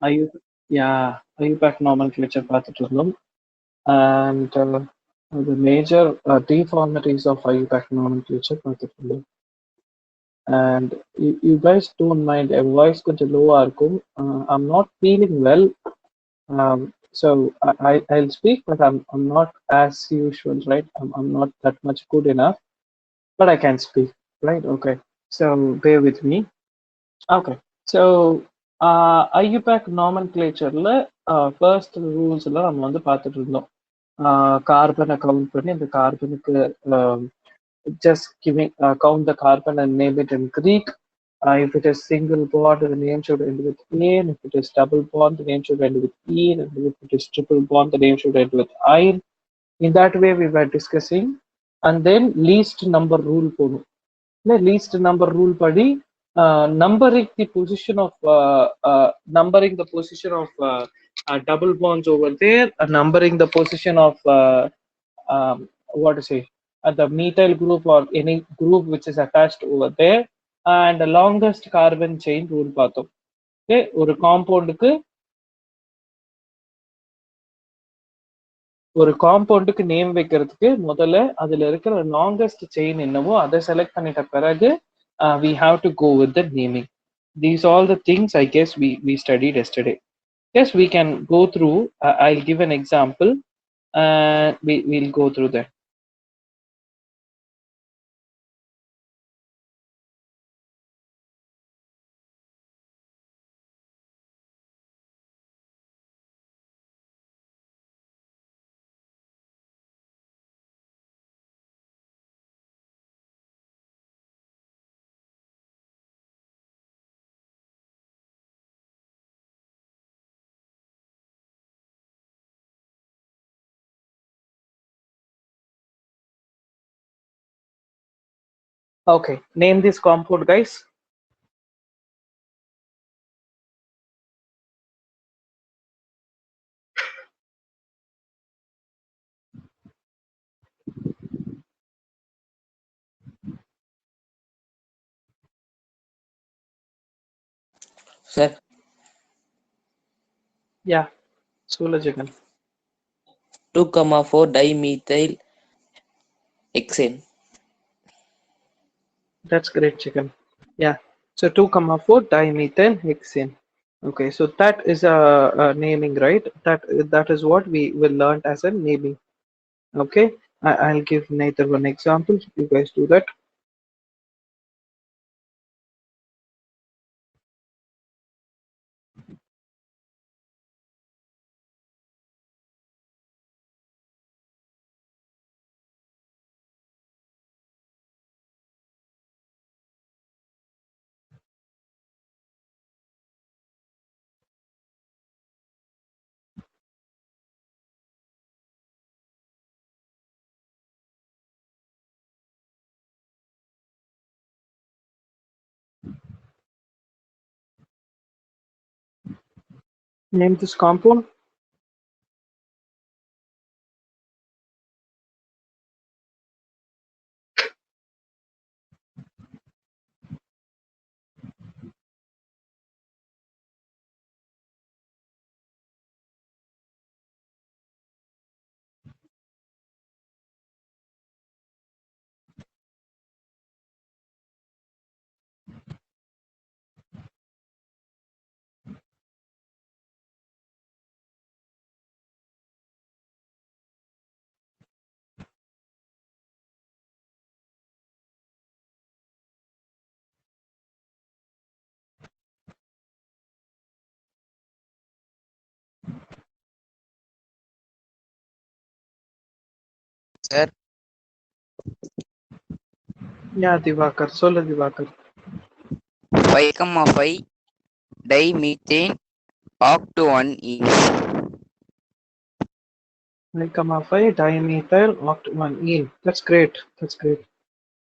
ஐயு IUPAC nomenclature பார்த்துட்டு இருந்தோம். And the major deformities of IUPAC nomenclature பார்த்துட்டு இருந்தோம். And you guys don't mind a voice கொஞ்சம் low இருக்கும். I'm not feeling well. So I'll speak, but I'm not as usual, right? I'm not that much good enough, but I can speak, right? Okay. So bear with me. Okay. So IUPAC nomenclatureல first rulesல நம்ம வந்து பார்த்துட்டு இருந்தோம். கார்பனை count பண்ணி அந்த கார்பனுக்கு just giving count the carbon and name it in Greek. If it is single bond, the name should end with A, and if it is double bond, the name should end with E, and if it is triple bond, the name should end with I. In that way, we were discussing, and then least number rule போடும். The least number rule படி numbering the position of double bonds over there, numbering the position of what to say, the methyl group or any group which is attached over there, and the longest carbon chain rule பார்த்தோம். Okay, ஒரு காம்பவுண்டுக்கு name வைக்கிறதுக்கு முதல்ல அதுல இருக்கிற longest chain என்னவோ அதை select பண்ணிட்ட பிறகு we have to go with the naming. These all the things I guess we studied yesterday. Yes, we can go through. I'll give an example and we'll go through that. Okay, name this compound, guys. Sir, Yeah, Sulajagan. 2,4 dimethyl hexane. That's great, chicken. Yeah, so 2,4 dimethyl hexane. Okay, so that is a naming, right? That is what we will learn as a naming. Okay, I'll give Nathan one example. You guys do that. Name this compound. Sir, Yeah, Divakar. Sola Divakar. 5,5 dimethane oct-1-ene. 5 dimethyl oct-1-ene. That's great. That's great.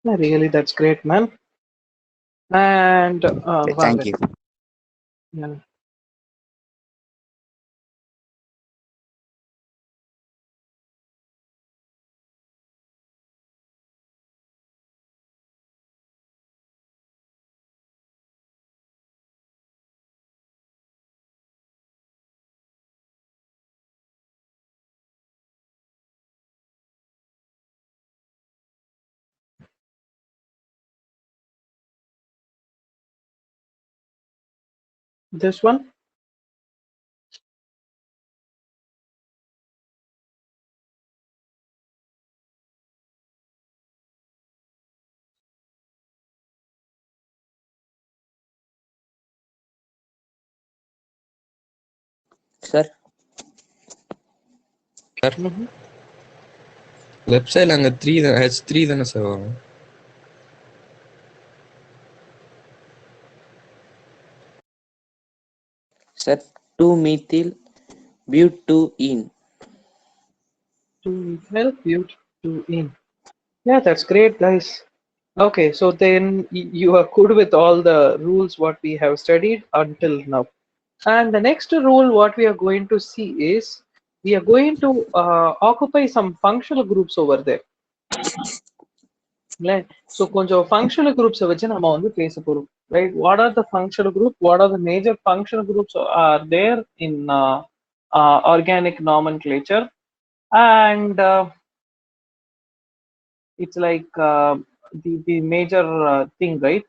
Yeah, really, that's great, man. And Thank you. Yeah. This one. Sir, sir Mhm. Left சைடில் அங்கே 3 தான், H3 தானே sir வரும்? sir, 2-methyl butene. 2-methyl butene. Yeah, that's great, guys. Okay, so then you are good with all the rules what we have studied until now. And the next rule what we are going to see is we are going to occupy some functional groups over there. So கொஞ்சம் functional groups வச்சு நம்ம வந்து பேச போறோம், right? What are the functional group? What are the major functional groups are there in organic nomenclature? And it's like the major thing, right?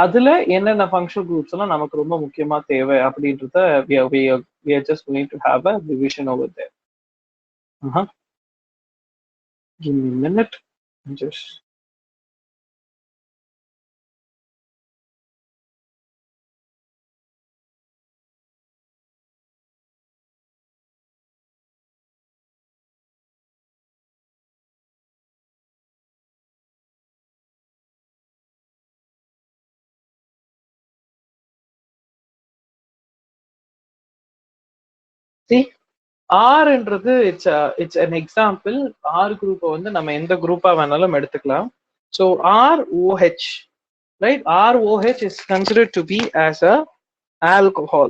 அதுல என்னென்ன functional groups எல்லாம் நமக்கு ரொம்ப முக்கியமா தேவை அப்படின்றத we are just going to have a revision over there. Give me a minute. Just see, ஆர்ன்றது it's an example. R குரூப்பை வந்து நம்ம எந்த குரூப்பா வேணாலும் எடுத்துக்கலாம். So ROH, right? ROH is considered to be as a alcohol,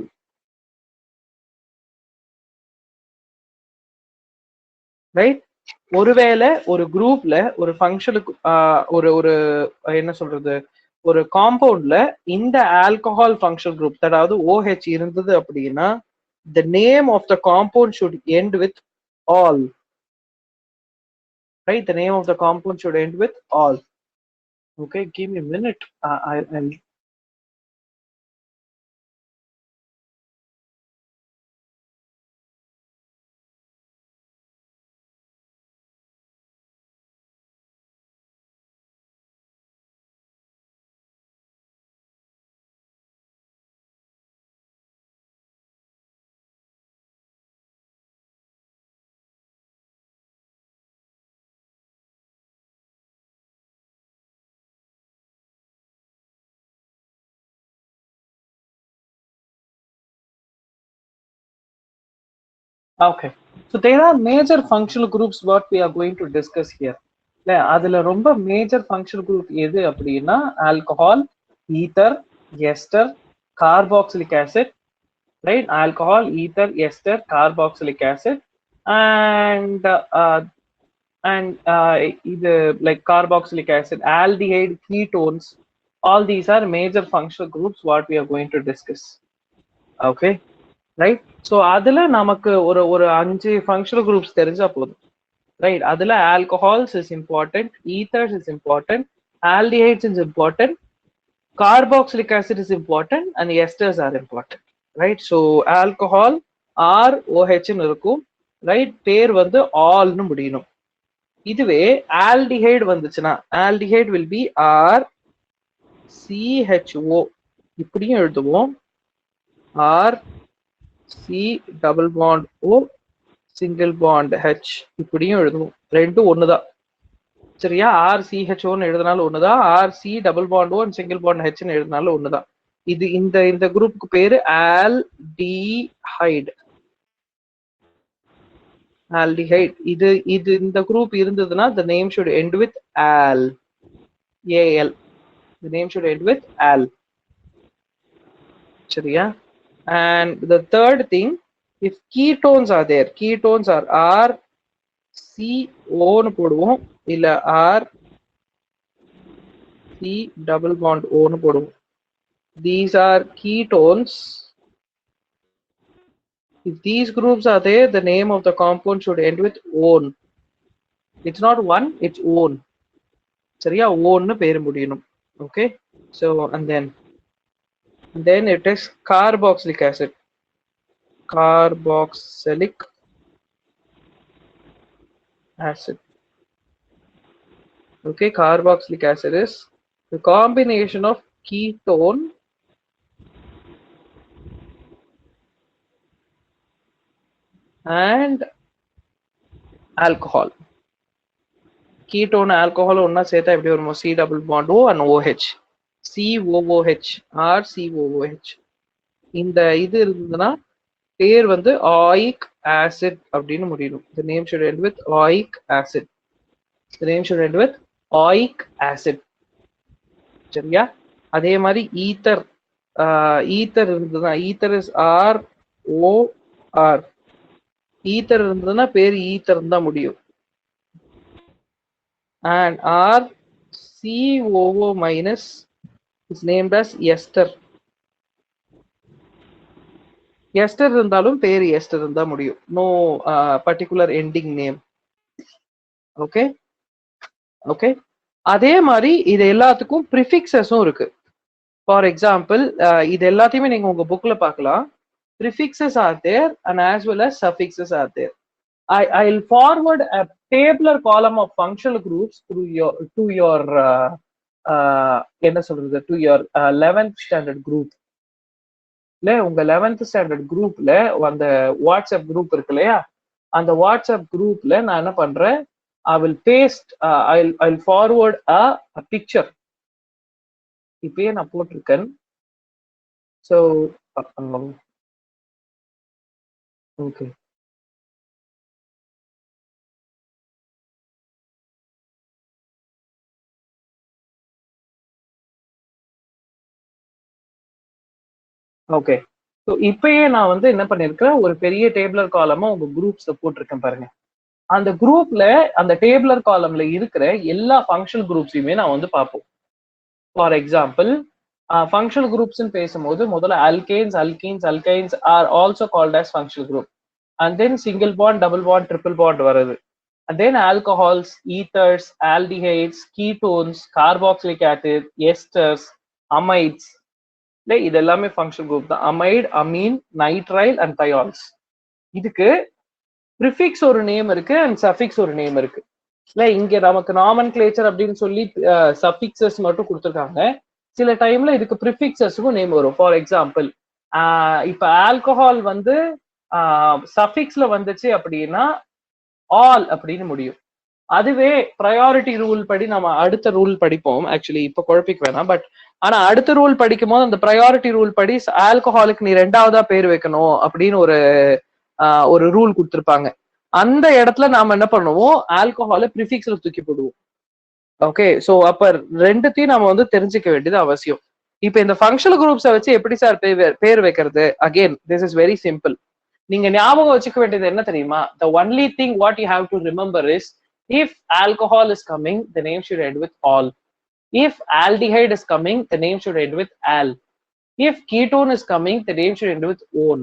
right? ஒருவேளை ஒரு குரூப்ல ஒரு ஃபங்க்ஷனுக்கு ஒரு ஒரு என்ன சொல்றது, ஒரு காம்பவுண்ட்ல இந்த ஆல்கஹால் ஃபங்க்ஷனல் குரூப், அதாவது OH இருந்தது அப்படின்னா the name of the compound should end with all, right? The name of the compound should end with all. Okay, give me a minute. I'll okay. So there are major functional groups what we are going to discuss here. அதுல ரொம்ப major functional group எது அப்படின்னா alcohol, ether, ester, carboxylic acid, right? Alcohol, ether, ester, carboxylic acid, and இது like carboxylic acid, aldehyde, ketones. All these are major functional groups what we are going to discuss. Okay, right? So அதுல நமக்கு ஒரு ஒரு 5 functional groups தெரிஞ்சா போதும், right? அதுல alcohols is important, ethers is important, aldehydes is important, carboxylic acid is important, and esters are important, right? So alcohol ROH ன்னு இருக்கும், right? பேர் வந்து all ன்னு முடியணும். இதுவே aldehyde வந்துச்சுன்னா aldehyde will be RCHO இப்படியும் எழுதுவோம், RC double bond O single bond H இப்படியும் எழுதுவோம், ரெண்டும் ஒண்ணுதான். சரியா? RCHOன்னு எழுதினாலும் ஒண்ணுதான், RC double bond O single bond H ன்னு எழுதினாலும் ஒண்ணுதான். இது இந்த இந்த குரூப்புக்கு பேரு ஆல்டிஹைடு. aldehyde. இது இது இந்த குரூப் இருந்ததுன்னா the name should end with al, al. The name should end with al. சரியா? And the third thing, if ketones are there, ketones are RCO ன்னு போடுவோம், இல்ல RC double bond O ன்னு போடுவோம். These are ketones. If these groups are there, the name of the compound should end with on. It's not one, it's on. சரியா? ஓன்னு பேரு முடியணும். Okay, so and then then it is carboxylic acid. Carboxylic acid. Okay, carboxylic acid is the combination of ketone and alcohol. Ketone alcohol ஒன்னா சேர்த்தா எப்படி வருமோ C double bond O and OH. COOH or COOH. இந்த இது இருந்ததுன்னா பேர் வந்து oic acid அப்படின்னு முடியும். The name should end with oic acid. The name should end with oic acid. சரியா? அதே மாதிரி ஈத்தர் ஈத்தர் இருந்ததுன்னா ஈத்தர் இஸ் ROR. ஈத்தர் இருந்ததுன்னா பேர் ஈத்தர் தான் முடியும். And RCOO minus is named as ester. Ester இருந்தாலும் பேர் ester தான் முடியும். No particular ending name. Okay? Okay? அதே மாதிரி இது எல்லாத்துக்கும் ப்ரிஃபிக்ஸஸும் இருக்கு. ஃபார் எக்ஸாம்பிள் இது எல்லாத்தையுமே நீங்க உங்க புக்ல பார்க்கலாம். Prefixes are there and as well as suffixes are there. I'll forward a tabular column of functional groups through your என்ன சொல்றது to your 11th standard group. இல்ல உங்க 11th standard groupல அந்த வாட்ஸ்அப் குரூப் இருக்கு இல்லையா, அந்த வாட்ஸ்அப் குரூப்ல நான் என்ன பண்றேன், I will paste I'll forward a picture. இப்பயே நான் போட்டிருக்கேன். So okay. ஓகே, ஸோ இப்பயே நான் வந்து என்ன பண்ணிருக்கேன், ஒரு பெரிய டேபிளர் காலமா உங்க குரூப்ஸ்ல போட்டிருக்கேன் பாருங்க. அந்த குரூப்ல அந்த டேபிளர் காலம்ல இருக்கிற எல்லா ஃபங்க்ஷனல் குரூப்ஸையுமே நான் வந்து பார்ப்போம். ஃபார் எக்ஸாம்பிள் ஃபங்க்ஷனல் குரூப்ஸ்ன்னு பேசும்போது முதல்ல alkanes alkenes alkynes are also called as functional group. And then single bond double bond triple bond வருது. And then alcohols, ethers, aldehydes, ketones, carboxylic acid, esters, amides, இது எல்லாமே functional group தான். Amide, amine, nitrile and thiols. இதுக்கு prefix ஒரு name இருக்கு and suffix ஒரு name இருக்கு. இல்ல இங்க நமக்கு நாமன்கிளேச்சர் அப்படின்னு சொல்லி சஃபிக்ஸஸ் மட்டும் கொடுத்துருக்காங்க. சில டைம்ல இதுக்கு ப்ரிஃபிக்ஸஸுக்கும் நேம் வரும். ஃபார் எக்ஸாம்பிள் இப்ப ஆல்கஹால் வந்து சஃபிக்ஸ்ல வந்துச்சு அப்படின்னா ஆல் அப்படின்னு முடியும். அதுவே ப்ரையாரிட்டி ரூல் படி நம்ம அடுத்த ரூல் படிப்போம். ஆக்சுவலி இப்ப குழப்பிக்க வேணாம், பட் ஆனா அடுத்த ரூல் படிக்கும் போது அந்த ப்ரையாரிட்டி ரூல் படி ஆல்கஹாலுக்கு நீ ரெண்டாவதா பேர் வைக்கணும் அப்படின்னு ஒரு ரூல் கொடுத்துருப்பாங்க. அந்த இடத்துல நாம என்ன பண்ணுவோம், ஆல்கஹாலை ப்ரிஃபிக்ஸ்ல தூக்கி போடுவோம். ஓகே, சோ அப்ப ரெண்டுத்தையும் நம்ம வந்து தெரிஞ்சுக்க வேண்டியது அவசியம். இப்ப இந்த ஃபங்க்ஷனல் குரூப்ஸை வச்சு எப்படி சார் பேர் வைக்கிறது? Again this is very simple. நீங்க ஞாபகம் வச்சுக்க வேண்டியது என்ன தெரியுமா? The only thing what you have to remember is if alcohol is coming, the name should end with all. If aldehyde is coming, the name should end with al. If ketone is coming, the name should end with on.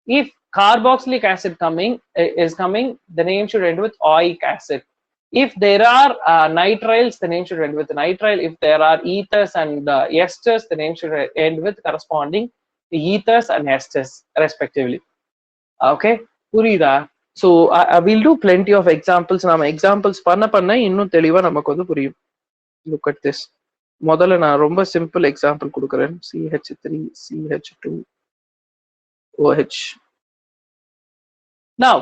If carboxylic acid is coming, the name should end with oic acid. If there are nitriles, the name should end with nitrile. If there are ethers and esters, the name should end with corresponding ethers and esters respectively. Okay, புரியுதா? So I will do plenty of examples. நாம examples பண்ண இன்னும் தெளிவா நமக்கு வந்து புரியும். Look at this. முதல்ல நான் ரொம்ப சிம்பிள் எக்ஸாம்பிள் கொடுக்குறேன். CH3 CH2 OH. Now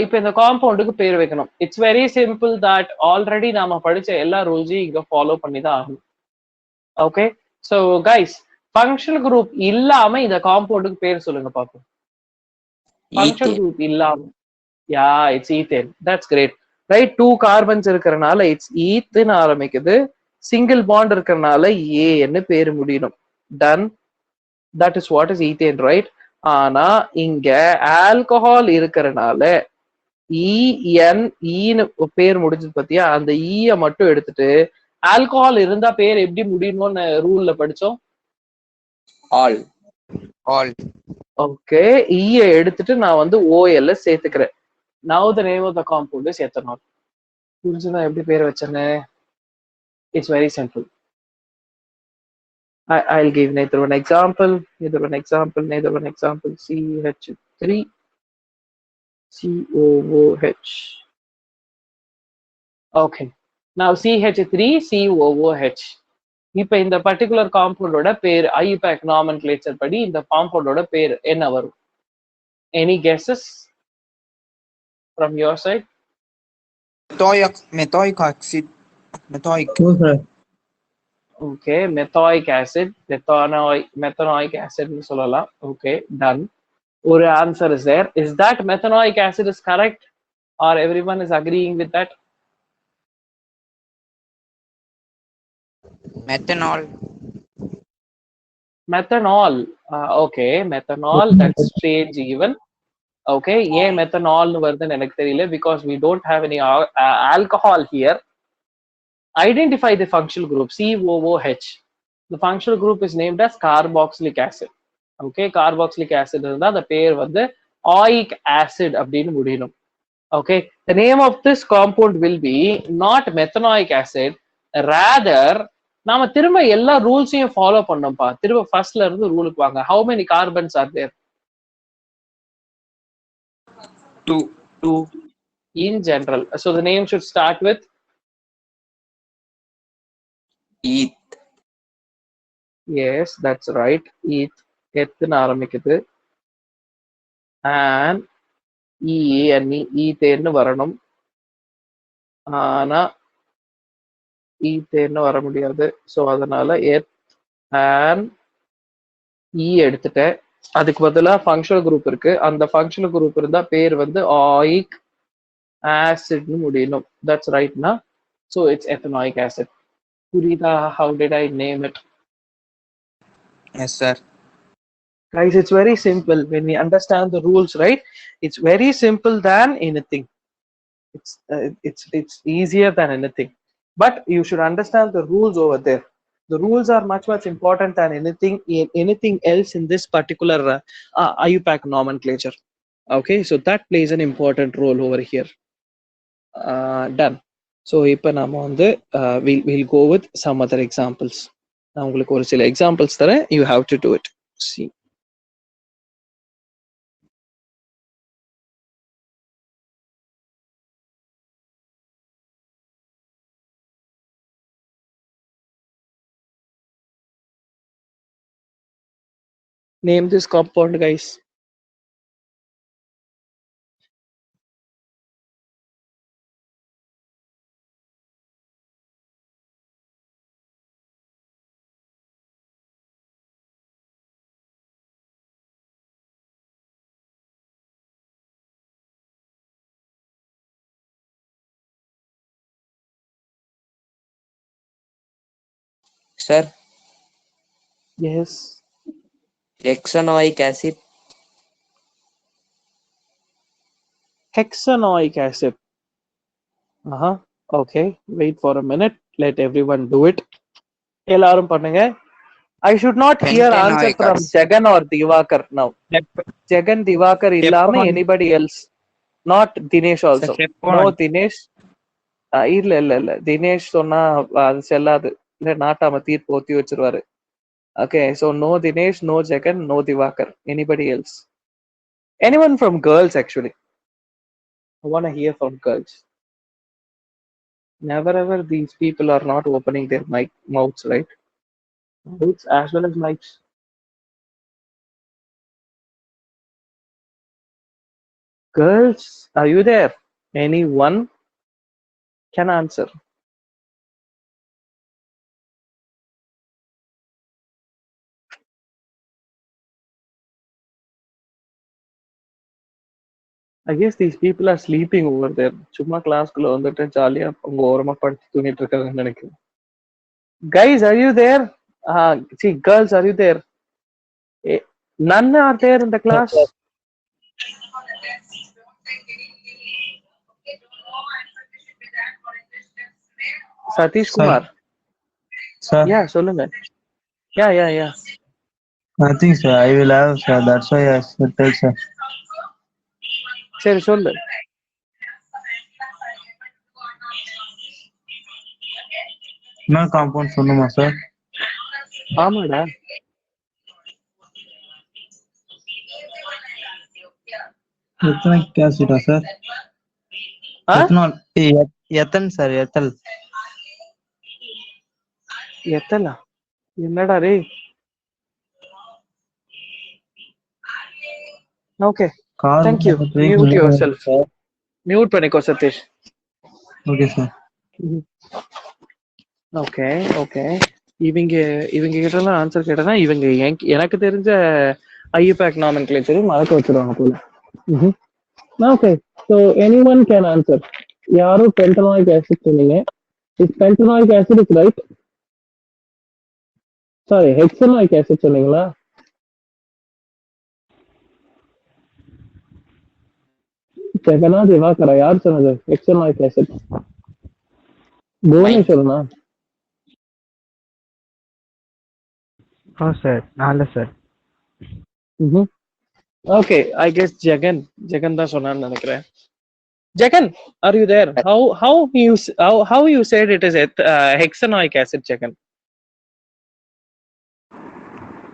இப்போ இந்த காம்பவுண்டுக்கு பேர் வைக்கணும். It's very simple that already நாம படிச்ச எல்லா ரூல்ஸையும் இங்க ஃபாலோ பண்ணி தான் ஆகணும். Okay, so guys functional group இல்லாம இந்த காம்பவுண்டுக்கு பேர் சொல்லுங்க பார்ப்போம். ஃபங்க்ஷனல் குரூப் இல்லாம yeah it's ethane. That's great, right? 2 carbons இருக்கிறனால இட்ஸ் ஈத்னு ஆரம்பிக்குது. சிங்கிள் பாண்ட் இருக்கிறனால ஏன்னு பேர் முடியணும். Done. That is what is ethane, right? ஆனா இங்க ஆல்கஹால் இருக்கிறனால ஈன்னு பேர் முடிஞ்சது பத்தியா? அந்த ஈய மட்டும் எடுத்துட்டு ஆல்கஹால் இருந்தா பேர் எப்படி முடியணும்னு ரூல்ல படிச்சோம். ஆல். ஆல். ஓகே, ஈய எடுத்துட்டு நான் வந்து ஓஎல்ல சேர்த்துக்கிறேன். Now the name of the compound is ethanol. புரிஞ்சுதான் எப்படி பேர் வச்சேன்னு? It's very simple. I'll give neither one example, neither one example, neither one example. CH3 COOH. Okay. Now CH3 COOH. இப்போ இந்த பர்டிகுலர் காம்பவுண்டோட பேர் ஐயூபேக் நாமென்க்ளேச்சர் படி இந்த காம்பவுண்டோட பேர் என்ன வரும்? Any guesses from your side? Methoic acid. Methoic. Okay, methoic acid, methanoic acid னு சொல்லலாம். Okay, done. ஒரு answer is there. Is that methanoic acid is correct or everyone is agreeing with that? Methanol. Methanol. Okay, methanol. That's strange even. Okay, ஏன் methanol வருதுன்னு எனக்கு தெரியல because we don't have any alcohol here. Identify the functional group COOH. The functional group is named as carboxylic acid. Okay, carboxylic acid இருந்தா அந்த பேர் வந்து oic acid அப்படின்னு முடியணும். Okay, the name of this compound will be not methanoic acid, rather நாம திரும்ப எல்லா ரூல்ஸையும் follow பண்ணோம்ப்பா. திரும்ப ஃபர்ஸ்ட்ல இருந்து ரூலுக்கு வாங்க. How many carbons are there? 2 in general. So the name should start with eth. Yes, that's right. ethன்னு ஆரம்பிக்குது. and ethane வரணும். ஆனா ethane வர முடியாது. ஸோ அதனால and எடுத்துட்டேன். அதுக்கு பதிலா ஃபங்க்ஷனல் குரூப் இருக்கு. அந்த ஃபங்க்ஷனல் குரூப் இருந்தா பேர் வந்து oic acid னு முடியணும். That's right na? So it's ethanoic acid. புரியுதா? How did I name it? Yes, sir. Guys, it's very simple when we understand the rules, right? It's very simple than anything. It's easier than anything. But you should understand the rules over there. The rules are much important than anything else in this particular IUPAC nomenclature. Okay, so that plays an important role over here. Done. So இப்போ நாம வந்து we'll go with some other examples. நான் உங்களுக்கு ஒரு சில examples தரேன். You have to do it. See. Name this compound, guys. Sir, Yes. hexanoic acid. Hexanoic acid. Okay, wait for a minute. Let everyone do it. எல்லாரும் பண்ணுங்க. I should not hear answer Pentanoic from acid. Jagan or Divakar now. Jagan, Divakar illama anybody else. Not Dinesh also. No Dinesh. இல்ல தினேஷ் சொன்னா அது செல்லாது. இல்ல நாட்டாம தீர்ப்பு ஒத்தி வச்சிருவாரு. Okay, so no Dinesh, no Jagan, no Divakar. Anybody else? Anyone from girls actually? I want to hear from girls. Never ever these people are not opening their mouths, right? Mouths as well as mics. Girls, are you there? Anyone can answer. I guess these people are sleeping over there. சும்மா கிளாஸ்க்குள்ள வந்துட்டு ஜாலியா அவங்க ஓரமா படுத்து தூங்கிட்டு இருக்காங்கன்னு நினைக்கிறேன். Guys, are you there? See, girls, are you there? None are there in the class. Satish Kumar. Sir, Yeah, சொல்லுங்க. Yeah. nothing, sir. I will have, sir. That's why I said, tell, sir. சரி சொல்லு. No compound சொல்லுமா, sir? ஆமாடா. Ethnic acid, sir. ஆ? Ethanol. Ethan, sir. Ethyl. எத்தலா? என்னடா டேய்? Okay. Carbon Thank you. monoxide Mute monomer, yourself. sir. Mute பண்ணிக்கோ Sathish. Okay, sir. Okay okay. இவங்க இவங்க கிட்ட எல்லாம் ஆன்சர் கேட்டனா இவங்க எனக்கு தெரிஞ்ச ஐயூபேக் நாமென்க்ளேச்சர் மறக்க வச்சிருவாங்க போல. Okay. So any one can answer. யாரும் பென்டனாயிக் ஆசிட் சொன்னீங்க. Is pentanoic acid is right. Sorry, hexanoic acid சொன்னீங்களா? ஜெகனா திவாகரா யார் சொன்னது ஹெக்ஸனாயிக் ஆசிட்? புவனேஸ்வரனா? சார் நான் இல்லை sir. Okay, I guess Jagan தான் சொன்னான்னு நினைக்கிறேன். Jagan, are you there? How you said it is hexanoic acid, Jagan?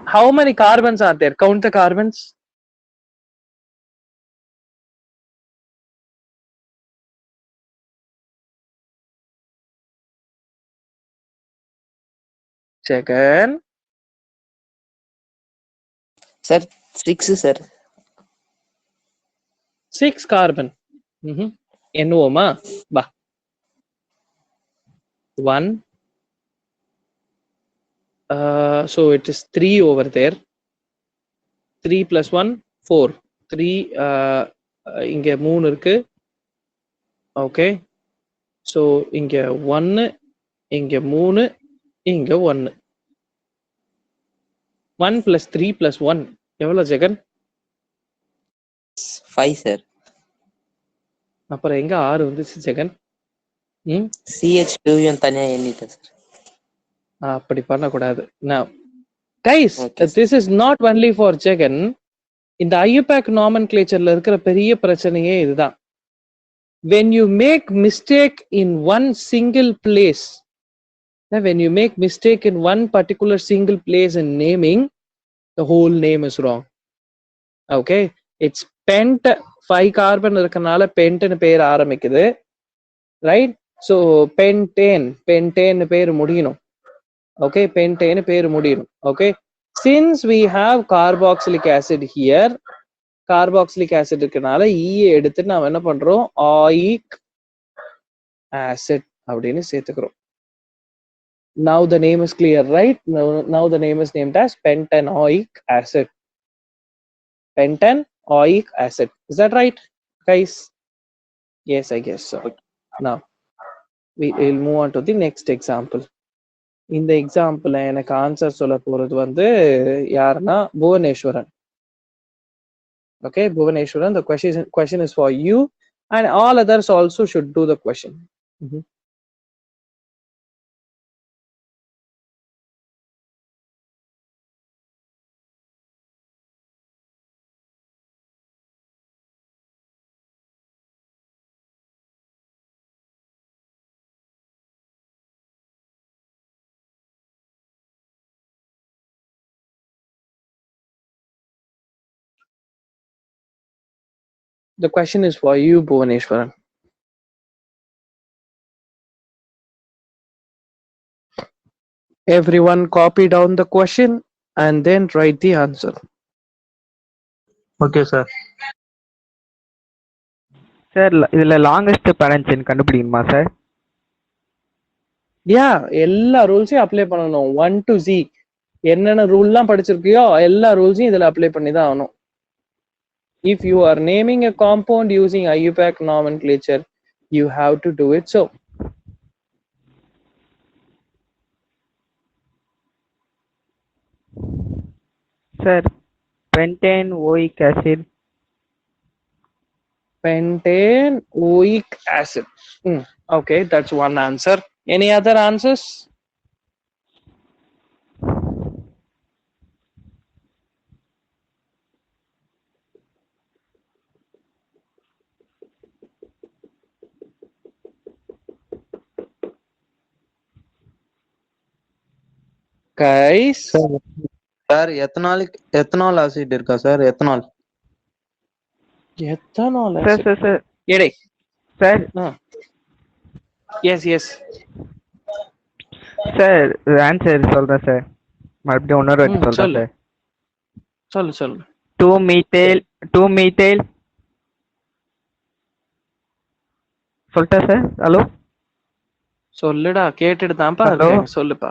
How many carbons are there? Count the carbons. Jagan. Sir, 6 sir. 6 carbon. எண்ணுவோமா? பா. 1. So it is 3 over there. 3 plus 1, 4. 3 இங்க 3 இருக்கு. Okay. So இங்க 1, இங்க 3, இங்க 1. 1 plus 3 plus 1 எவ்வளவு Jagan? 5 sir. அப்புறம் எங்க 6 வந்துச்சு ஜெகன்? CH2 தனியா எண்ணிட்டேன் சார். அப்படி பண்ணக்கூடாது. Now, guys, Okay, this is not only for Jagan. இந்த ஐயூபேக் நாமென்க்ளேச்சர்ல இருக்கிற பெரிய பிரச்சனையே இதுதான். When you make mistake in one single place, when you make mistake in one particular single place in naming, the whole name is wrong. Okay, it's pent 5 carbon இருக்கனால pentன்னு பேர் ஆரம்பிக்குது, right? So pentane பேர் முடியணும். Okay, pentane பேர் முடியணும். Okay, since we have carboxylic acid here, carboxylic acid இருக்கனால E எடுத்து நாம என்ன பண்றோம்? oic acid அப்படின்னு சேர்த்துக்கிறோம். Now the name is clear, right? Now the name is named as pentanoic acid. Pentanoic acid. Is that right, guys? Yes, I guess so. Now we will move on to the next example. இந்த example எனக்கு answer சொல்ல போறது வந்து யாருன்னா Bhuvaneswaran. Okay, Bhuvaneshwaran, the question is for you, and all others also should do the question. The question is for you, Bhuvaneshwaran. Everyone copy down the question and then write the answer. Okay, sir. Sir இதுல longest parent chain கண்டுபிடிக்கணுமா sir? Yeah, எல்லா ரூல்ஸையும் apply பண்ணணும். 1 to Z என்னென்ன ரூல்லாம் படிச்சிருக்கியோ எல்லா ரூல்ஸையும் இதுல apply பண்ணி தான் ஆகணும். If you are naming a compound using IUPAC nomenclature, you have to do it so. Sir, pentane oic acid. Pentane oic acid. Okay, that's one answer. Any other answers? Guys sir ethanol acid இருக்கா சார்? Ethanol ethanol sir sir sir எடை sir yes sir answer சொல்றேன் சார். மறுபடியும் இன்னொரு வாட்டி சொல்றேன் சொல்லு. சார். சொல்லு 2 மீத்தேல் சொல்லிட்டா சார்? ஹலோ சொல்லுடா, கேட்டுட்டு தான்ப்பா Hello? இருக்கேன். சொல்லுப்பா.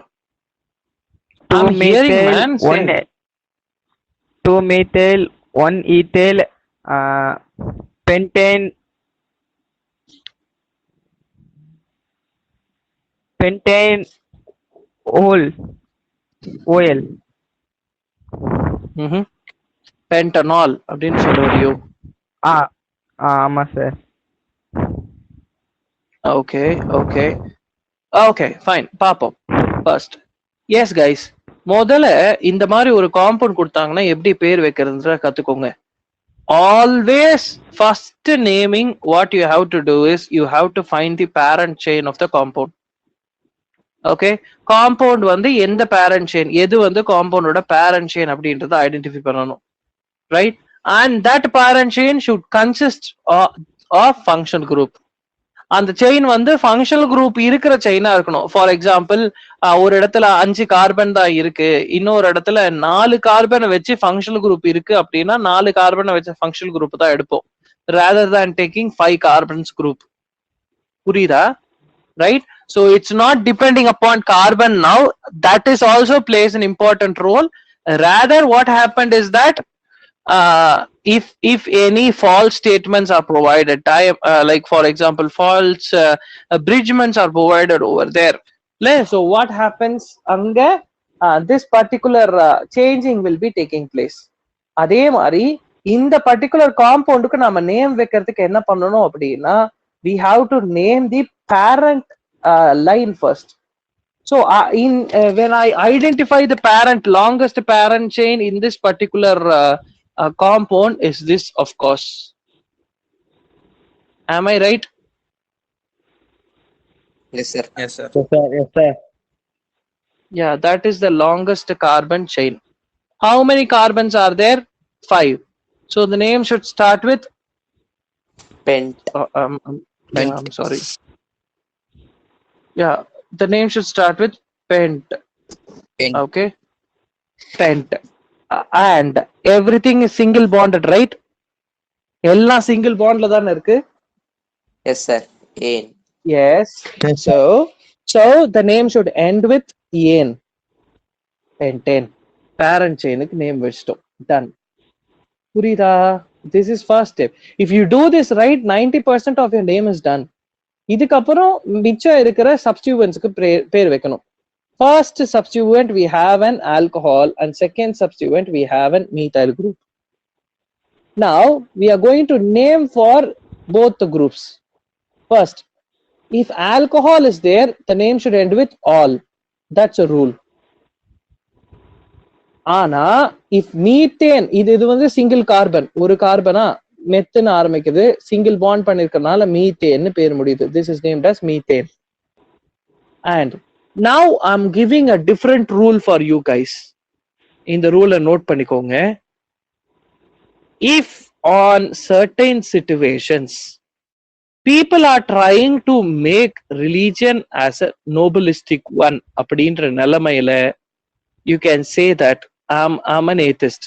2 I'm hearing, methyl man, say. 2 methyl 1 ethyl pentane OL pentanol அப்படின்னு சொல்ல வரியோ? ஆமா சார். ஓகே ஃபைன், பாப்போம். ஃபர்ஸ்ட் எஸ் கைஸ், முதல்ல இந்த மாதிரி ஒரு காம்பவுண்ட் கொடுத்தாங்கன்னா எப்படி பேர் வைக்கிறதுன்ற கத்துக்கோங்க. Always first naming what you have to do is you have to find the parent chain of the compound. Okay, compound வந்து எந்த பேரண்ட் செயின், எது வந்து காம்பவுண்டோட பேரண்ட் செயின் அப்படின்றத ஐடென்டிஃபை பண்ணணும், right? And that parent chain should consist of functional group. அந்த chain வந்து functional group இருக்கிற செயினா இருக்கணும். ஃபார் எக்ஸாம்பிள், ஒரு இடத்துல 5 கார்பன் தான் இருக்கு, இன்னொரு இடத்துல 4 கார்பனை வச்சு ஃபங்க்ஷனல் குரூப் இருக்கு அப்படின்னா 4 கார்பனை வச்ச ஃபங்க்ஷனல் குரூப் தான் எடுப்போம், rather than taking 5 carbons group. புரியுதா? Right? So it's not depending upon carbon now. That is also plays an important role. Rather, what happened is that if any false statements are provided, like for example false abridgments are provided over there, so what happens anga, this particular changing will be taking place. அதே மாதிரி இந்த particular compound க்கு நாம name வைக்கிறதுக்கு என்ன பண்ணணும் அப்படின்னா, we have to name the parent line first. So when I identify the longest parent chain in this particular compound is this, of course. Am I right? Yes, sir. Yes, sir. yes sir. Yeah, that is the longest carbon chain. How many carbons are there? 5. So the name should start with Pent. yeah, I'm sorry. Yeah, the name should start with pent. Pent. Okay, pent. And everything is single bonded, right? எல்லாம் single bondல தான இருக்கு. Yes, sir. Ane. Yes. Yes, So the name should end with ane. Pentane. Parent chain க்கு name வச்சிட்டோம். Done. புரியுதா? This is first step. If you do this right, 90% of your name is done. இதுக்கப்புறம் மிச்சம் இருக்கிற சப்ஸ்டிட்யூவன்ட்ஸ்க்கு பேர் வைக்கணும். First substituent we have an alcohol and second substituent we have an methyl group. Now we are going to name for both the groups. First, if alcohol is there, the name should end with all. That's a rule. ஆனா if methane, இது வந்து single carbon, ஒரு கார்பனா மெத்துன்னு ஆரம்பிக்குது, single bond பண்ணிருக்கனால மீத்தேன்னு பேர் முடியுது. This is named as methane. And now I'm giving a different rule for you guys. இந்த ரூலை note பண்ணிக்கோங்க. If on certain situations people are trying to make religion as a nobilistic one அப்படின்ற நிலைமையில, you can say that I'm an atheist.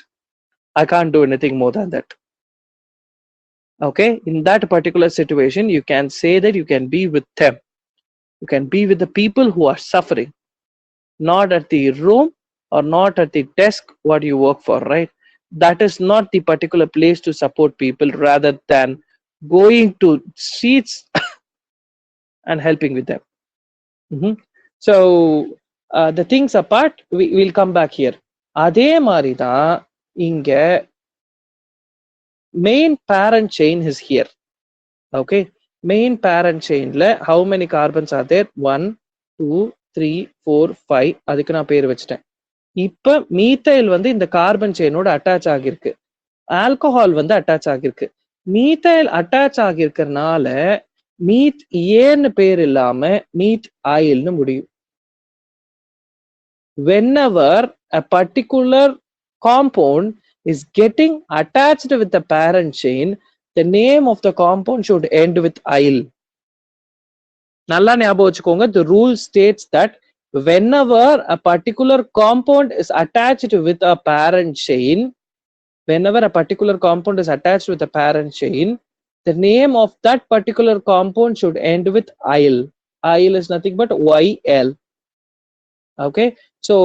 I can't do anything more than that. Okay, in that particular situation you can say that you can be with them, you can be with the people who are suffering, not at the room or not at the desk what you work for, right? That is not the particular place to support people, rather than going to streets and helping with them. So the things apart, we'll come back here. அதே மாதிரி தான் இங்க main parent chain is here. Okay, main parent chainல how many carbons are there? 1 2 3 4 5. அதுக்கு நான் பேர் வச்சிட்டேன். இப்ப methyl வந்து இந்த கார்பன் செயினோட அட்டாச் ஆகிருக்கு, ஆல்கஹால் வந்து அட்டாச் ஆகிருக்கு. மீத்தைல் அட்டாச் ஆகிருக்கிறதுனால மீத் ஏன்னு பேர் இல்லாம மீத் ஆயில்னு முடியும். whenever a particular compound is getting attached with the parent chain, the name of the compound should end with "-ile". நல்லா ஞாபகம் வச்சுக்கோங்க. The rule states that whenever a particular compound is attached with a parent chain, the name of that particular compound should end with "-ile". "-ile" is nothing but YL. Okay, so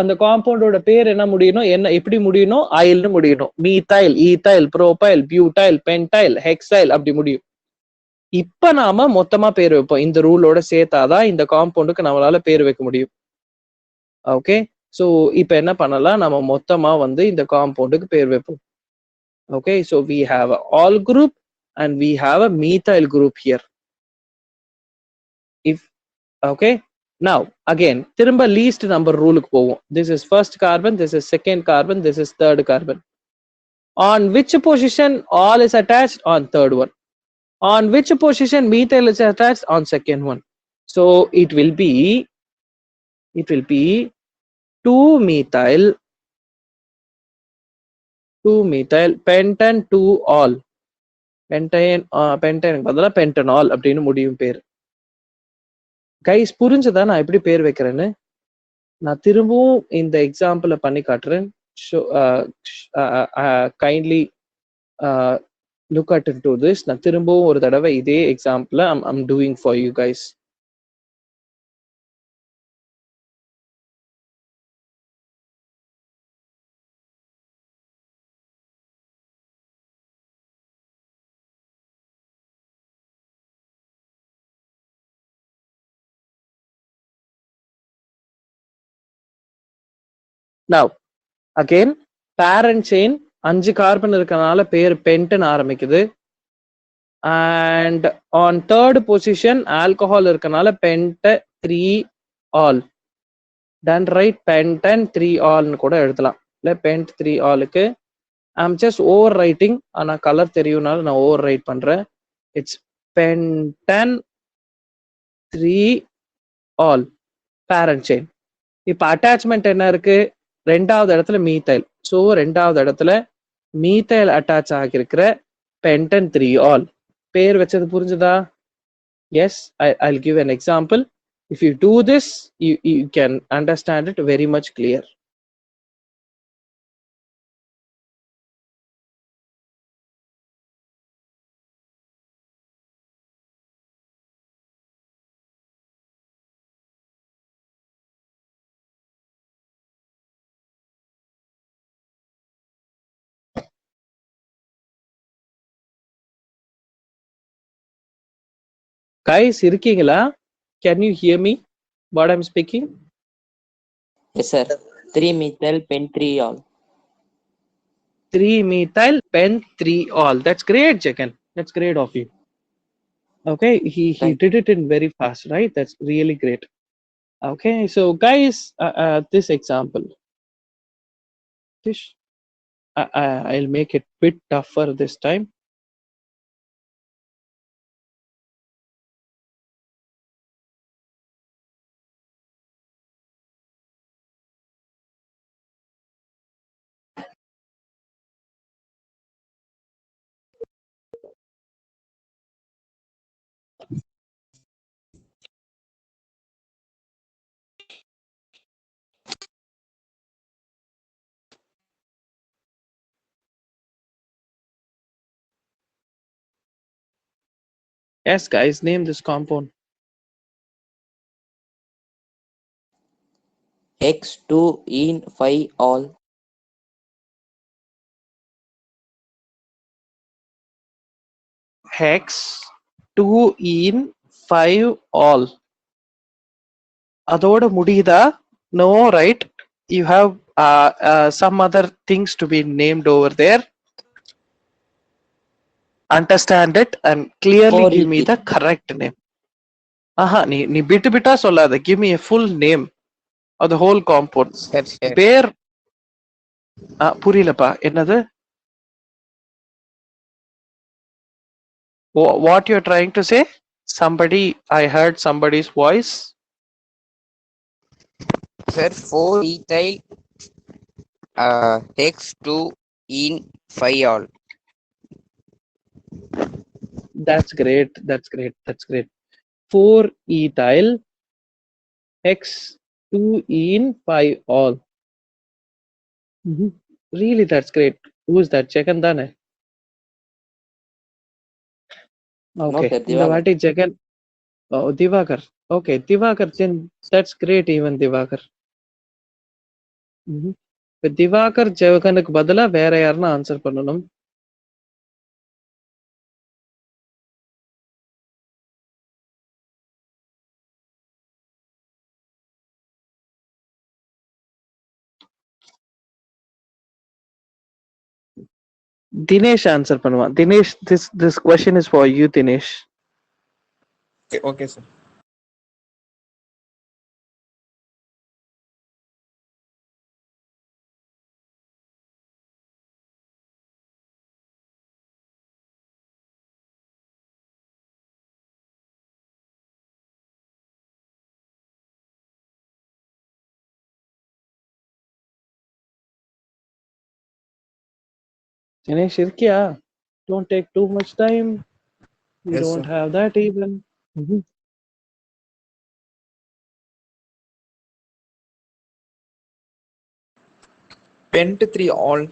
அந்த காம்பவுண்டோட பேர் என்ன முடியணும், என்ன எப்படி முடியணும், "-ile" முடியணும். Methyl, ethyl, propyl, butyl, pentyl, hexyl அப்படி முடியும். இப்ப நாம மொத்தமா பேர் வைப்போம். இந்த ரூலோட சேர்த்தாதான் இந்த காம்பவுண்டுக்கு நம்மளால பேர் வைக்க முடியும். ஓகே, சோ இப்ப என்ன பண்ணலாம், நம்ம மொத்தமா வந்து இந்த காம்பவுண்டுக்கு பேர் வைப்போம். Okay, so we have a all group and we have a methyl group here. If okay, now again திரும்ப least number ruleக்கு போவோம். This is first carbon, this is second carbon, this is third carbon. On which position all is attached? On third one. On which position methyl is attached? On second one. So it will be 2-methyl pentan 2-all. pentane பதிலா pentanol அப்படின்னு முடியும் பேர். Guys புரிஞ்சுதா நான் எப்படி பேர் வைக்கிறேன்னு? நான் திரும்பவும் இந்த எக்ஸாம்பிள பண்ணி காட்டுறேன். Kindly look at into this. நான் திரும்பவும் ஒரு தடவை இதே எக்ஸாம்பிள I'm doing for you guys. Now again parent chain 5 carbon இருக்கனால பேர் பென்டன் ஆரம்பிக்குது. and on third position alcohol இருக்கனால pent 3-all. then right, pentan 3-all னு கூட எழுதலாம். இல்ல pent 3-allக்கு I'm just overwriting. ஆனா கலர் தெரியும்னால நான் overwrite பண்றேன். it's pentan 3-all parent chain. இப்ப அட்டாச்மெண்ட் என்ன இருக்கு, ரெண்டாவது இடத்துல மீத்தைல். ஸோ ரெண்டாவது இடத்துல மீத்தைல் அட்டாச் ஆகியிருக்கிற பென்டன் 3-all. பேர் வச்சது புரிஞ்சுதா? Yes, I'll give an example. If you do this, you can understand it very much clear. Guys, இருக்கீங்களா? Can you hear me what I'm speaking? Yes, sir. 3-methyl pen 3-all. 3-methyl pen 3-all. That's great, Jagan. That's great of you. Okay, he did it in very fast, right? That's really great. Okay, so guys, this example, I'll make it a bit tougher this time. Yes, guys, name this compound. X2-ene 5-all. Hex 2-ene 5-all. அதோட முடியுதா? No, right? You have some other things to be named over there. Understand it and clearly give me the correct name. நீ பிட்டு பிட்டா சொல்லாத. Give me a full name of the whole compound. பேர் புரியலப்பா, என்னது? What you're trying to say? Somebody, I heard somebody's voice. Sir, 4 ethyl X2 in 5 all. That's great. That's great. That's great. 4 ethyl X2 in 5 all. Really, that's great. Who is that? Jagan Dane? Okay. sir, இந்த Divakar. வாட்டி Jagan. Oh, Divakar. Okay, Divakar. Then that's great. Even Divakar. இப்ப திவாகர் ஜெகனுக்கு பதிலா வேற யாருன்னா answer பண்ணணும். Dinesh answer பண்ணுவான். Dinesh, this question is for you, Dinesh. Okay, sir. Dinesh இருக்கியா? Don't take too much time. We Yes, don't sir. have that even. Pent 3 all.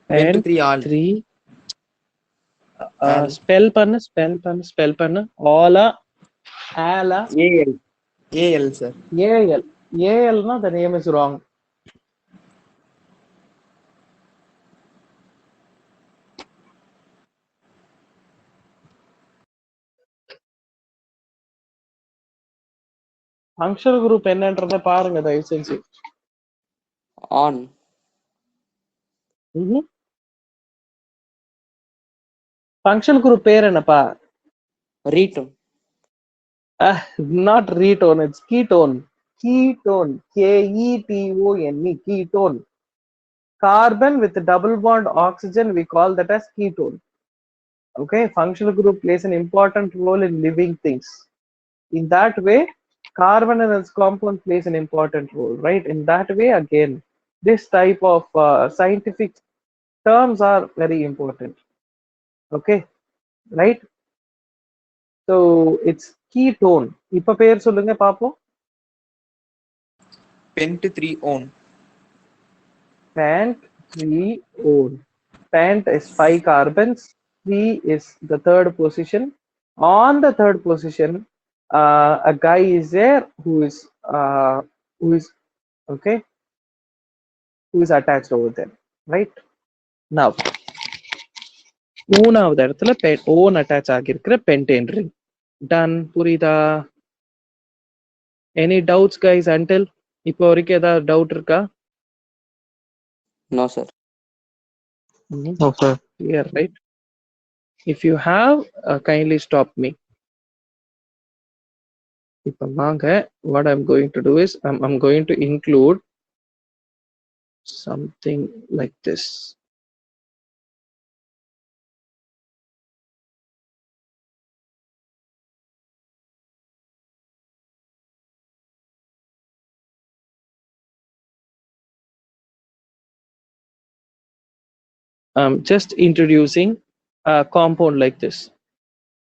Pent 3 all. 3 spell பண்ணு all ala AL, sir. al na the name is wrong. functional group என்னன்றதை பாருங்க தயவு செஞ்சு. On. functional group பேர் என்னப்பா? Retone. Not retone, it's ketone. Ketone, Ketone, ketone. Carbon with double bond oxygen, we call that as ketone. Okay, functional group plays an important role in living things. In that way, carbon and its compound plays an important role, right? In that way, again, this type of scientific terms are very important. Okay, right? So it's ketone. இப்ப பேர் சொல்லுங்க பாப்போம். Pent 3 on. Pent 3-one. Pent is 5 carbons. 3 is the third position. On the third position, a guy is there who is okay, who is attached over there, right? Now, மூணாவது இடத்துல one attach ஆகியிருக்கிற pentane ring. Done. புரியுதா? Any doubts guys until இப்போ வரைக்கும் ஏதாவது doubt இருக்கா? No, sir. No, sir. Clear, right? If you have, kindly stop me. இப்போ வாங்க, what I'm going to do is I'm going to include something like this. Just introducing a compound like this.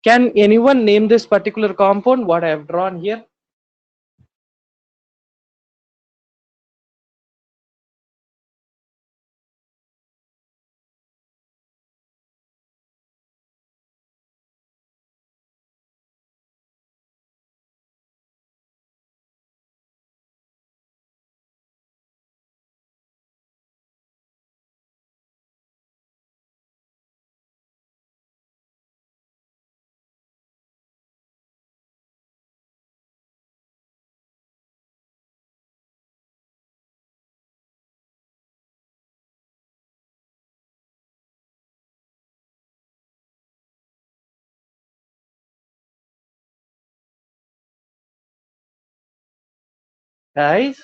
Can anyone name this particular compound what I have drawn here? Guys,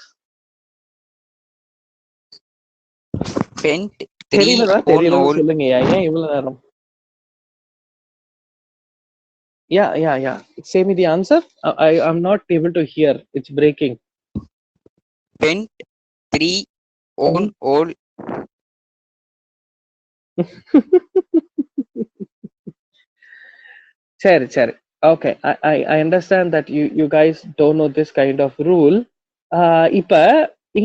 Pent 3 தெரியலதா on தெரியலன்னு all. சொல்லுங்க. ஏன் இவ்வளவு நேரம்? Yeah. Say me the answer. I'm not able to hear. It's breaking. Pent 3 on all. Sure. Okay, I understand that you guys don't know this kind of rule. இப்ப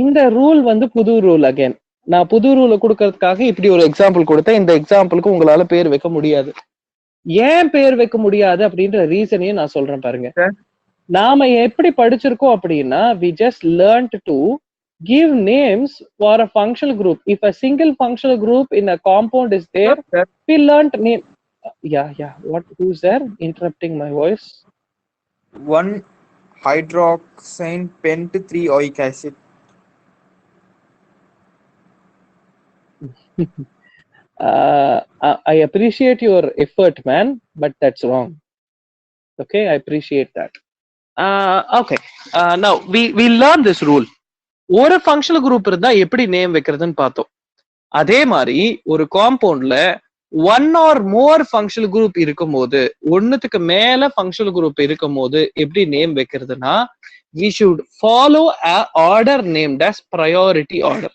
இந்த rule வந்து புது rule again. நான் புது ரூலை கொடுக்கறதுக்காக இப்படி ஒரு எக்ஸாம்பிள் கொடுத்தேன். இந்த எக்ஸாம்பிளுக்கு உங்களால பேர் வைக்க முடியாது. ஏன் பேர் வைக்க முடியாது அப்படின்ற ரீசனையும் நான் சொல்றேன் பாருங்க. நாம எப்படி படிச்சிருக்கோம் அப்படின்னா we just learned to give names for a functional group. If a single functional group in a compound is there, we learned name. Yeah. Who's there interrupting my voice? 1 hydroxine pent 3 oic acid. I appreciate your effort, man, but that's wrong. Okay, I appreciate that. Okay. Now we learn this rule. ஒரு functional group இருந்தா எப்படி name வைக்கிறதுன்னு பார்த்தோம். அதே மாதிரி ஒரு காம்பவுண்ட்ல one R மோர் functional group இருக்கும் போது, ஒன்னுத்துக்கு மேல ஃபங்க்ஷனல் குரூப் இருக்கும் போது எப்படி name வைக்கிறதுனா, we should follow a order named as priority order.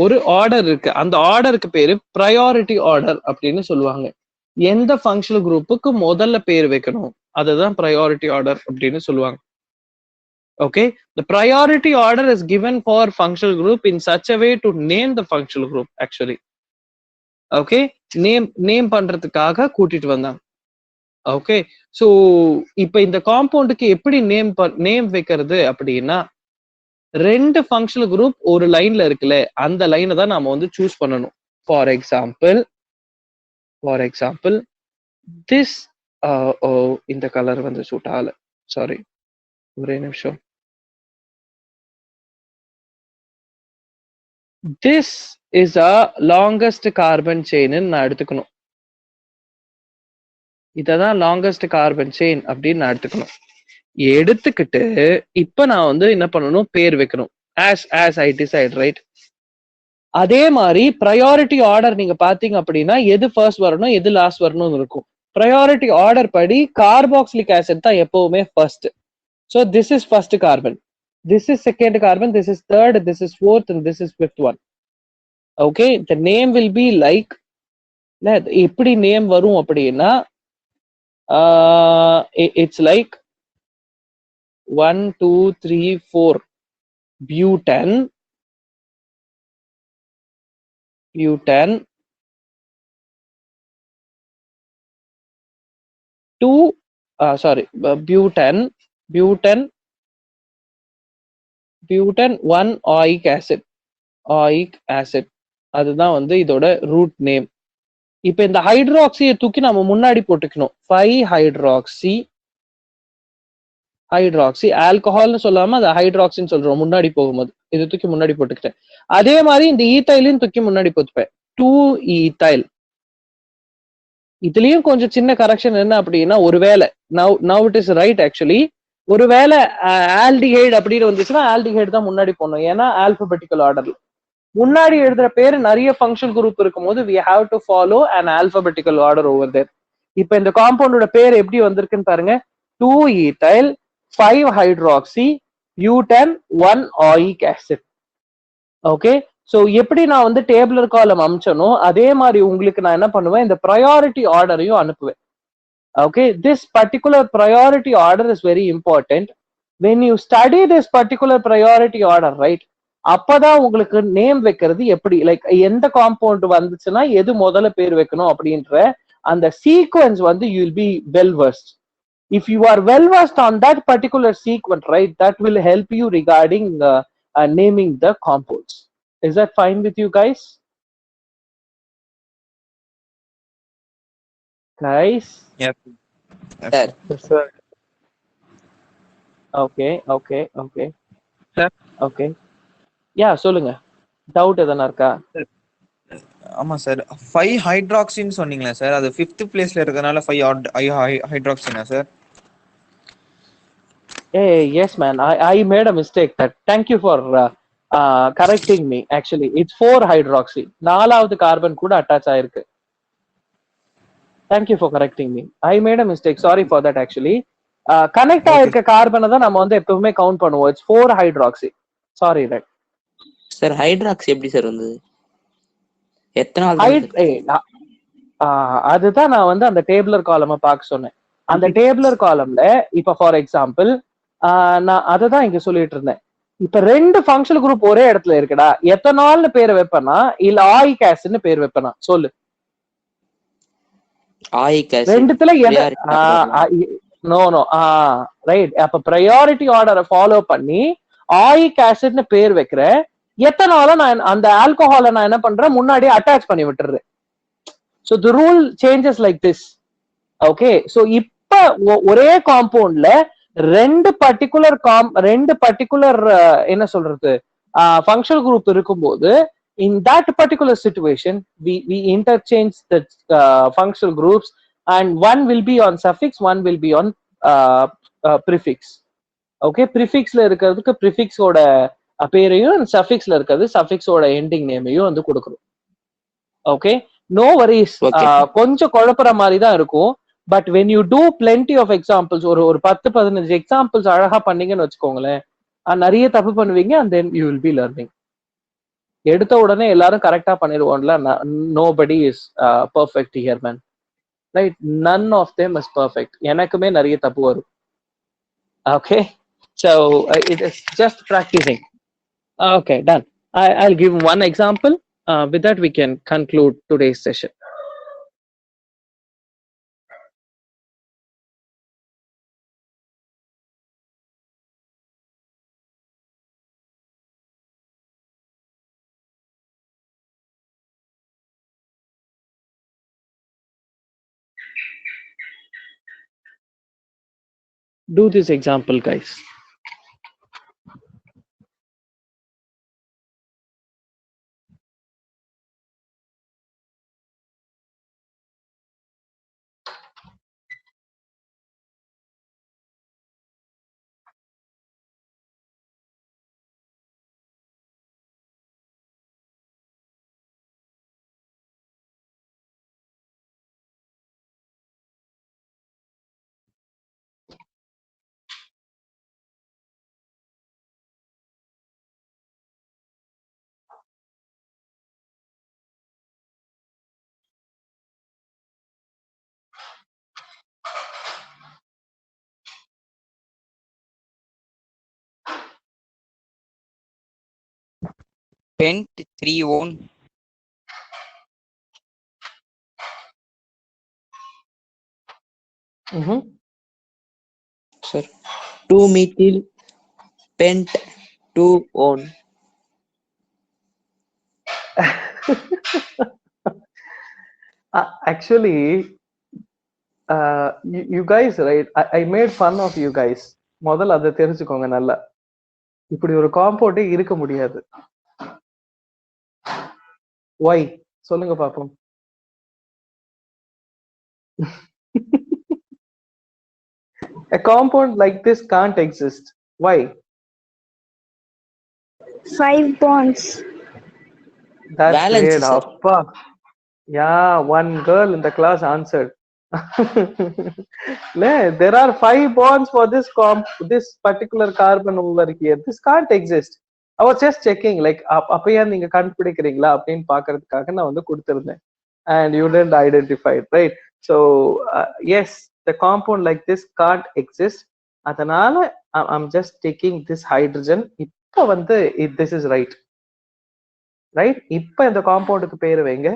ஒரு ஆர்டர் இருக்கு, அந்த ஆர்டருக்கு பேரு ப்ரையாரிட்டி ஆர்டர் அப்படின்னு சொல்லுவாங்க. எந்த ஃபங்க்ஷனல் குரூப்புக்கு முதல்ல பேர் வைக்கணும் அதுதான் ப்ரையாரிட்டி ஆர்டர் அப்படின்னு சொல்லுவாங்க. Okay, the priority order is given for functional group in such a way to name the functional group actually. Okay, name பண்றதுக்காக கூட்டிட்டு வந்தாங்க. Okay, so இப்போ இந்த காம்பவுண்டுக்கு எப்படி நேம் வைக்கிறது அப்படின்னா, ரெண்டு ஃபங்க்ஷனல் குரூப் ஒரு லைன்ல இருக்குல்ல, அந்த லைனை தான் நாம வந்து சூஸ் பண்ணணும். ஃபார் எக்ஸாம்பிள் திஸ் இந்த கலர் வந்து சூட் ஆகல, சாரி, ஒரே நிமிஷம். This is a longest carbon chain நான் எடுத்துக்கணும். இததான் லாங்கஸ்ட் கார்பன் செயின் அப்படின்னு நான் எடுத்துக்கணும். எடுத்துக்கிட்டு இப்ப நான் வந்து என்ன பண்ணணும், பேர் வைக்கணும். as I decide, right? அதே மாதிரி ப்ரையாரிட்டி ஆர்டர் நீங்க பாத்தீங்க அப்படின்னா எது ஃபர்ஸ்ட் வரணும் எது லாஸ்ட் வரணும்னு இருக்கும். ப்ரையாரிட்டி ஆர்டர் படி கார்பாக்சிலிக் ஆசிட் தான் எப்பவுமே first. So this is first carbon, this is second carbon, this is third, this is fourth and this is fifth one. Okay, the name will be like, எப்படி name வரும் அப்படின்னா it's like 1 2 3 4 butane 2 butane 1 oic acid. அதுதான் வந்து இதோட root name. இப்ப இந்த ஹைட்ராக்சியை தூக்கி நம்ம முன்னாடி போட்டுக்கணும். 5 ஹைட்ராக்சி ஆல்கஹால்னு சொல்லாம அதை ஹைட்ராக்சின்னு சொல்றோம் முன்னாடி போகும்போது. இதை தூக்கி முன்னாடி போட்டுக்கிட்டேன். அதே மாதிரி இந்த ஈத்தைலையும் தூக்கி முன்னாடி போட்டுப்பேன், 2 ஈத்தைல். இதுலயும் கொஞ்சம் சின்ன கரெக்ஷன் என்ன அப்படின்னா, ஒருவேளை now it is right actually, ஒருவேளை ஆல்டிஹைடு அப்படின்னு வந்துச்சுன்னா ஆல்டிஹைடு தான் முன்னாடி போடணும். ஏன்னா ஆல்பபெட்டிக்கல் ஆர்டர்ல முன்னாடி எழுதுற பேரு நிறைய ஃபங்க்ஷனல் குரூப் இருக்கும் போது we have to follow an alphabetical order over there. இப்ப இந்த காம்பவுண்டோட பேர் எப்படி வந்திருக்குன்னு பாருங்க, 2 ethyl 5 hydroxy butane 1 oic acid. Okay, so எப்படி நான் வந்து டேபிளர் காலம் அமிச்சனோ அதே மாதிரி உங்களுக்கு நான் என்ன பண்ணுவேன், இந்த ப்ரையாரிட்டி ஆர்டரையும் அனுப்புவேன். Okay, this particular priority order is very important. When you study this particular priority order, right, அப்பதான் உங்களுக்கு நேம் வைக்கிறது எப்படி, லைக் எந்த காம்பவுண்ட் வந்துச்சுன்னா எது முதல்ல பேர் வைக்கணும் அப்படின்ற அந்த சீக்வன்ஸ் வந்து you will be well versed. If you are well versed on that particular sequence, right, that will help you regarding naming the compounds. Is that fine with you guys? Yes. Sir. Yes, sir. Okay. Sir. Okay. Yeah, சொல்லுங்க, doubt எதனா இருக்கா? ஆமா sir, 5 ஹைட்ராக்சின்னு சொன்னீங்களா sir, அது 5th பிளேஸ்ல இருக்கறனால 5 ஹைட்ராக்சினா sir? Hey, yes man, I made a mistake. That thank you for correcting me. Actually it's 4 hydroxy, நாலாவது carbon கூட அட்டாச் ஆயிருக்கு. Thank you for correcting me. I made a mistake. Sorry for that actually. Connect Okay. ஆயிருக்க கார்பனை தான் நம்ம வந்து எப்பவுமே count பண்ணுவோம். It's 4 hydroxy. Sorry, right? Sir ஹைட்ராக்ஸ் எப்படி சார் வந்தது? எத்தனை நாள் தான் sir? அதுதான் நான் வந்து அந்த டேபிளர் காலமை பார்க்க சொன்னேன். அந்த டேபிளர் காலம்ல இப்ப ஃபார் எக்ஸாம்பிள் நான் அதை தான் இங்க சொல்லிட்டு இருந்தேன். இப்ப 2 ஃபங்க்ஷனல் குரூப் ஒரே இடத்துல இருக்குடா, எத்தனால்னு பேர் வைப்பனா இல்ல ஆயிக் ஆசிட்னு பேர் வைப்பனா சொல்லு. ஆயிக் ஆசிட் ரெண்டுத்துல நோ ரைட். அப்ப ப்ரையாரிட்டி ஆர்டரை ஃபாலோ பண்ணி ஆயிக் ஆசிட்னு பேர் வைக்கிற எத்தனால நான் அந்த ஆல்கஹாலை நான் என்ன பண்றேன் முன்னாடியே அட்டாச் பண்ணி விட்டுறேன். So the rule changes like this. Okay, so இப்ப ஒரே காம்பவுண்ட்ல ரெண்டு பர்டிகுலர் என்ன சொல்றது ஃபங்க்ஷனல் குரூப் இருக்கும்போது in that particular situation we interchange the functional groups and one will be on suffix, one will be on prefix. Okay, prefixல இருக்கிறதுக்கு prefix ஓட பேரையும் suffixல இருக்கிறது suffix ஓட ending நேமையும் வந்து கொடுக்கணும். Okay, no worries. கொஞ்சம் குழப்பற மாதிரி தான் இருக்கும். But when you do plenty of examples, ஒரு 10-15 எக்ஸாம்பிள்ஸ் அழகா பண்ணீங்கன்னு வச்சுக்கோங்களேன், நிறைய தப்பு பண்ணுவீங்க and then you will be learning. எடுத்த உடனே எல்லாரும் கரெக்டா பண்ணிடுவோம்ல. nobody is perfect here, man. Right? None of them is perfect. எனக்குமே நிறைய தப்பு வரும். Okay, so it is just practicing. Okay, done. I'll give one example. With that we can conclude today's session. Do this example, guys. Pent 3-one. Sir, 2-methyl pent 2-one. Actually, you guys, right? I made fun of you guys. முதல்ல அதை தெரிஞ்சுக்கோங்க நல்லா. இப்படி ஒரு காம்பவுண்டே இருக்க முடியாது. Why? சொல்லுங்க பாப்போம். A compound like this can't exist. Why? 5 bonds. That's Valence, great. sir. Appa. Yeah, one girl in the class answered. There are 5 bonds for this particular carbon over here. This can't exist. I was just checking, like, Appaiya நீங்க கண்டுபிடிக்கிறீங்களா அப்படின்னு பாக்குறதுக்காக நான் வந்து கொடுத்திருந்தேன். And you didn't identify it, right? So yes, the compound like this can't exist. அதனால I'm just taking this hydrogen. இப்ப வந்து this is right. Right? இப்ப இந்த காம்பவுண்டுக்கு பேரு வைங்க.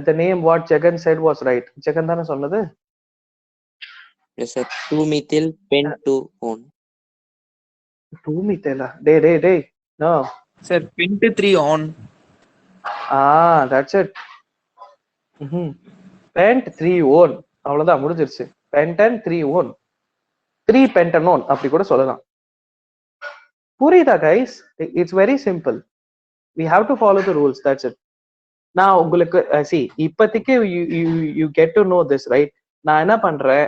The name what Jagan said was right. Jagan தானே சொன்னது? Yes, sir. 2-methyl pent 2-one. 2-methyl. Day. No. Sir, Pent 3-on. That's it. Pent 3-one. அவ்வளவுதான் முடிஞ்சிருச்சு. Pentan 3-one. 3 pentanone அப்படி கூட சொல்லலாம். புரியுதா guys? It's very simple. We have to follow the rules. That's it. Now உங்களுக்கு see இப்போதைக்கு you get to know this, right? நான் என்ன பண்றேன்,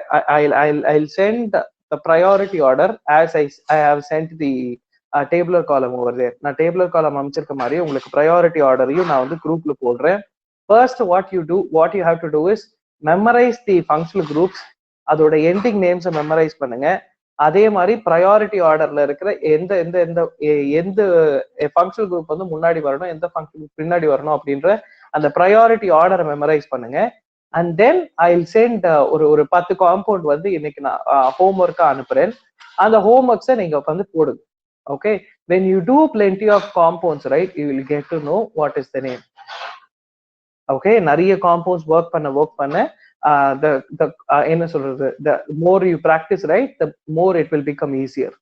I'll send the priority order as I have sent the tabular column over there. நான் tabular column அமைச்சிருக்க மாதிரி உங்களுக்கு priority orderயும் நான் வந்து குரூப்ல போடுறேன். First what you have to do is memorise the functional groups, அதோட எண்டிங் நேம்ஸை மெமரைஸ் பண்ணுங்க. அதே மாதிரி ப்ரையாரிட்டி ஆர்டர்ல இருக்கிற எந்த எந்த எந்த எந்த ஃபங்க்ஷனல் குரூப் வந்து முன்னாடி வரணும், எந்த ஃபங்க்ஷன் குரூப் பின்னாடி வரணும் அப்படின்ற அந்த ப்ரையாரிட்டி ஆர்டரை மெமரைஸ் பண்ணுங்க. And then I will send ஒரு 10 காம்பவுண்ட் வந்து இன்னைக்கு நான் ஹோம்ஒர்க்கா அனுப்புறேன். அந்த ஹோம்ஒர்க்ஸை நீங்க வந்து போடுங்க. Okay, when you do plenty of compounds, right, you will get to know what is the name. Okay, நிறைய காம்பவுண்ட்ஸ் ஒர்க் பண்ண என்ன சொல்றது, the more you practice, right, the more it will become easier.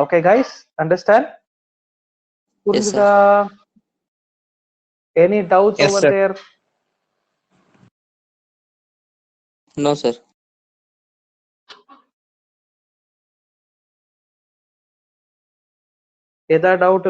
Okay guys, understand? புரியுதா? Any doubts Yes, over sir. there? No, sir. ஏதாவது doubt